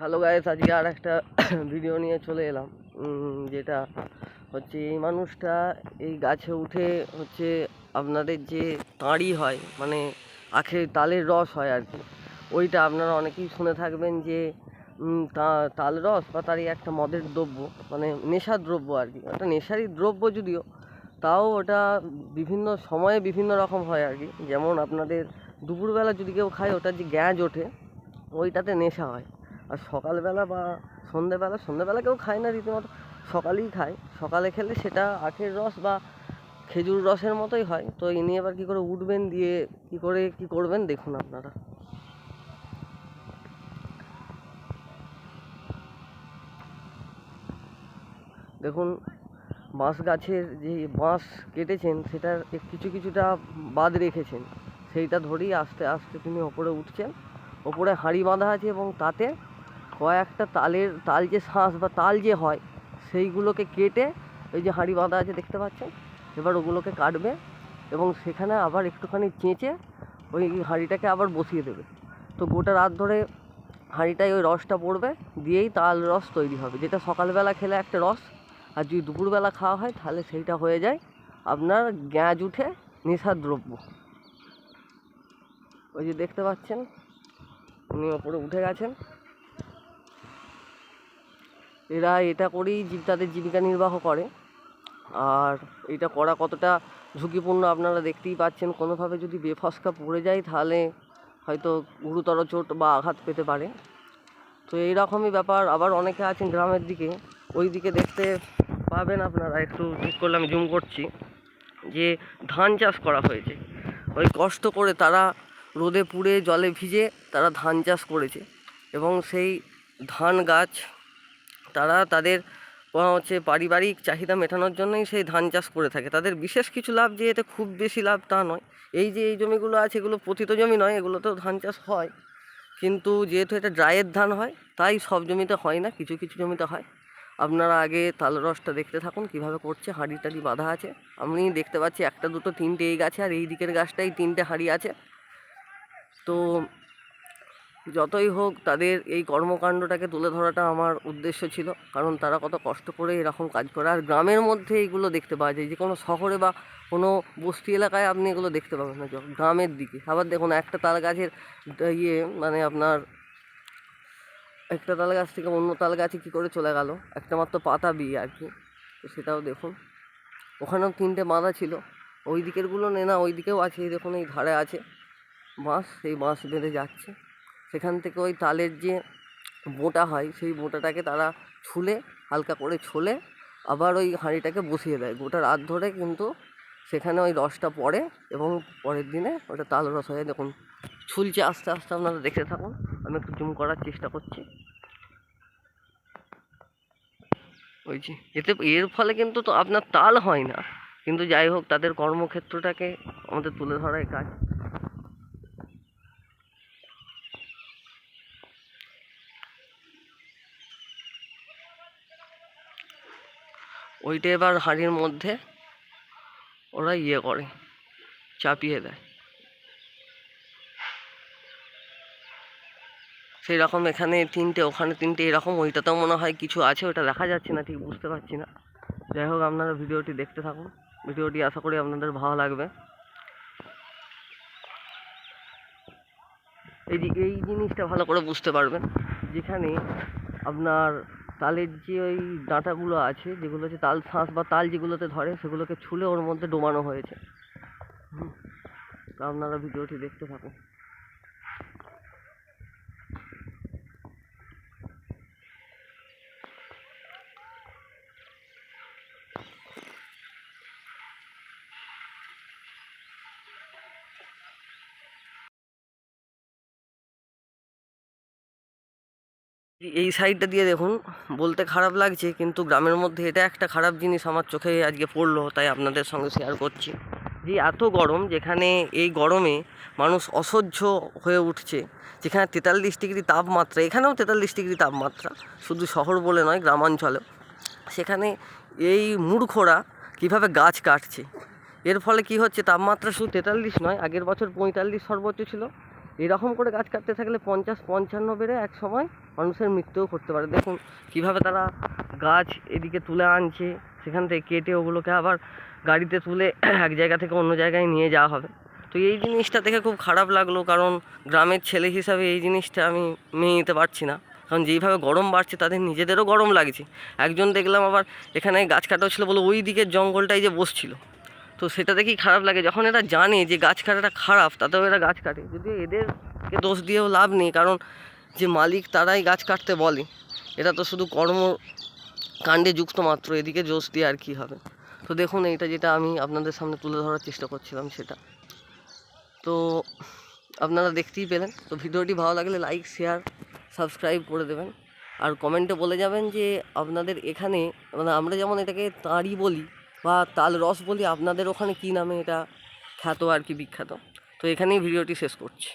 Hello guys, আজকে আর একটা video নিয়ে চলে এলাম। যেটা হচ্ছে এই মানুষটা এই গাছে উঠে হচ্ছে আপনাদের যে তাঁড়ি হয়, মানে আখের তালের রস হয় আর কি, ওইটা আপনারা অনেকেই শুনে থাকবেন যে তাল রস বা তারই একটা মদের দ্রব্য, মানে নেশার দ্রব্য আর কি। একটা নেশারই দ্রব্য যদিও, তাও ওটা বিভিন্ন সময়ে বিভিন্ন রকম হয় আর কি। যেমন আপনাদের দুপুরবেলা যদি কেউ খায়, ওটার যে গ্যাঁজ ওঠে ওইটাতে নেশা হয়। আর সকালবেলা বা সন্ধেবেলা কেউ খায় না, রীতিমতো সকালেই খায়। সকালে খেলে সেটা আখের রস বা খেজুর রসের মতোই হয়। তো ইনি এবার কী করে উঠবেন, দিয়ে কী করবেন দেখুন আপনারা। দেখুন, বাঁশ গাছের যে বাঁশ কেটেছেন সেটার কিছুটা বাদ রেখেছেন, সেইটা ধরেই আস্তে আস্তে তিনি ওপরে উঠছেন। ওপরে হাঁড়ি বাঁধা আছে এবং তাতে কয়েকটা তাল যে শাঁস বা তাল যে হয় সেইগুলোকে কেটে, ওই যে হাঁড়ি বাঁধা আছে দেখতে পাচ্ছেন, এবার ওগুলোকে কাটবে এবং সেখানে আবার একটুখানি চেঁচে ওই হাঁড়িটাকে আবার বসিয়ে দেবে। তো গোটা রাত ধরে হাঁড়িটায় ওই রসটা পড়বে, দিয়েই তাল রস তৈরি হবে, যেটা সকালবেলা খেলে একটা রস। আর যদি দুপুরবেলা খাওয়া হয় তাহলে সেইটা হয়ে যায় আপনার গ্যাঁজ উঠে নেশার দ্রব্য। ওই যে দেখতে পাচ্ছেন উনি ওপরে উঠে গেছেন। এরা এটা করেই তাদের জীবিকা নির্বাহ করে। আর এটা করা কতটা ঝুঁকিপূর্ণ আপনারা দেখতেই পাচ্ছেন। কোনোভাবে যদি বেফসকা পড়ে যায় তাহলে হয়তো গুরুতর চোট বা আঘাত পেতে পারে। তো এইরকমই ব্যাপার। আবার অনেকে আছেন গ্রামের দিকে, ওই দিকে দেখতে পাবেন আপনারা, একটু ঠিক করলে আমি জুম করছি, যে ধান চাষ করা হয়েছে। ওই কষ্ট করে তারা রোদে পুড়ে জলে ভিজে তারা ধান চাষ করেছে এবং সেই ধান গাছ তারা তাদের হচ্ছে পারিবারিক চাহিদা মেটানোর জন্যই সেই ধান চাষ করে থাকে। তাদের বিশেষ কিছু লাভ যে এতে খুব বেশি লাভ তা নয়। এই যে এই জমিগুলো আছে এগুলো পতিত জমি নয়, এগুলোতেও ধান চাষ হয়, কিন্তু যেহেতু এটা ড্রাইয়ের ধান হয় তাই সব জমিতে হয় না, কিছু কিছু জমিতে হয়। আপনারা আগে তাল রসটা দেখতে থাকুন কীভাবে করছে। হাঁড়ি টাড়ি বাঁধা আছে, আমি দেখতে পাচ্ছি একটা দুটো তিনটে এই গাছে, আর এই দিকের গাছটাই তিনটে হাঁড়ি আছে। তো যতই হোক তাদের এই কর্মকাণ্ডটাকে তুলে ধরাটা আমার উদ্দেশ্য ছিল, কারণ তারা কত কষ্ট করে এরকম কাজ করে। আর গ্রামের মধ্যে এইগুলো দেখতে পাওয়া যায়, যে কোনো শহরে বা কোনো বস্তি এলাকায় আপনি এগুলো দেখতে পাবেন না, গ্রামের দিকে। আবার দেখুন একটা তাল গাছের মানে আপনার একটা তাল গাছ থেকে অন্য তাল গাছে কী করে চলে গেল, একটা মাত্র পাতা বিয়ে আর কি। তো সেটাও দেখুন, ওখানেও তিনটে বাঁধা ছিল, ওই দিকেরগুলো না, ওই দিকেও আছে। এই দেখুন এই ধারে আছে বাঁশ, সেই বাঁশ বেঁধে যাচ্ছে। সেখান থেকে ওই তালের যে বোঁটা হয় সেই বোঁটাটাকে তারা ছুলে, হালকা করে ছুলে আবার ওই হাঁড়িটাকে বসিয়ে দেয়। গোটা রাত ধরে কিন্তু সেখানে ওই রসটা পড়ে এবং পরের দিনে ওটা তাল রস হয়ে, দেখুন ছুলছে আস্তে আস্তে। আপনারা দেখতে থাকুন, আমি একটু জুম করার চেষ্টা করছি। ওই যে এর ফলে কিন্তু তো আপনার তাল হয় না, কিন্তু যাই হোক তাদের কর্মক্ষেত্রটাকে আমাদের তুলে ধরার কাজ। ওইটা এবার হাঁড়ির মধ্যে ওরা করে চাপিয়ে দেয়। সেই রকম এখানে তিনটে, ওখানে তিনটে, এরকম। ওইটাতেও মনে হয় কিছু আছে, ওটা দেখা যাচ্ছে না, ঠিক বুঝতে পারছি না। যাই হোক আপনারা ভিডিওটি দেখতে থাকুন, ভিডিওটি আশা করি আপনাদের ভালো লাগবে। এই জিনিসটা ভালো করে বুঝতে পারবেন, যেখানে আপনার তালের যে ওই ডাঁটাগুলো আছে, যেগুলো হচ্ছে তাল শাঁস বা তাল যেগুলোতে ধরে, সেগুলোকে ছুলে ওর মধ্যে ডোবানো হয়েছে। তো আপনারা ভিডিওটি দেখতে থাকুন। এই সাইডটা দিয়ে দেখুন, বলতে খারাপ লাগছে কিন্তু গ্রামের মধ্যে এটা একটা খারাপ জিনিস আমার চোখে আজকে পড়লো, তাই আপনাদের সঙ্গে শেয়ার করছি। যে এত গরম, যেখানে এই গরমে মানুষ অসহ্য হয়ে উঠছে, যেখানে 43 ডিগ্রি তাপমাত্রা, এখানেও 43 ডিগ্রি তাপমাত্রা, শুধু শহর বলে নয় গ্রামাঞ্চলেও, সেখানে এই মূর্খরা কীভাবে গাছ কাটছে। এর ফলে কি হচ্ছে, তাপমাত্রা শুধু 43 নয়, আগের বছর 45 সর্বোচ্চ ছিল, এরকম করে গাছ কাটতে থাকলে 50-55 বেড়ে এক সময় মানুষের মৃত্যুও করতে পারে। দেখুন কীভাবে তারা গাছ এদিকে তুলে আনছে, সেখান থেকে কেটে ওগুলোকে আবার গাড়িতে তুলে এক জায়গা থেকে অন্য জায়গায় নিয়ে যাওয়া হবে। তো এই জিনিসটা দেখে খুব খারাপ লাগলো, কারণ গ্রামের ছেলে হিসাবে এই জিনিসটা আমি মেনে নিতে পারছি না। কারণ যেইভাবে গরম বাড়ছে তাদের নিজেদেরও গরম লাগছে। একজন দেখলাম আবার এখানে গাছ কাটা হচ্ছিলো বলে ওই দিকের জঙ্গলটাই যে বসছিল। তো সেটা দেখেই খারাপ লাগে, যখন এরা জানে যে গাছ কাটাটা খারাপ তাতেও এরা গাছ কাটে। যদিও এদেরকে দোষ দিয়েও লাভ নেই, কারণ যে মালিক তারাই গাছ কাটতে বলে, এটা তো শুধু কর্মকাণ্ডে যুক্ত মাত্র, এদিকে দোষ দিয়ে আর কী হবে। তো দেখুন এইটা যেটা আমি আপনাদের সামনে তুলে ধরার চেষ্টা করছিলাম সেটা তো আপনারা দেখতেই পেলেন। তো ভিডিওটি ভালো লাগলে লাইক, শেয়ার, সাবস্ক্রাইব করে দেবেন। আর কমেন্টে বলে যাবেন যে আপনাদের এখানে, মানে আমরা যেমন এটাকে তাঁড়ি বলি বা তাল রস বলি, আপনাদের ওখানে কী নামে এটা খ্যাত আর কি, বিখ্যাত। তো এখানেই ভিডিওটি শেষ করছি।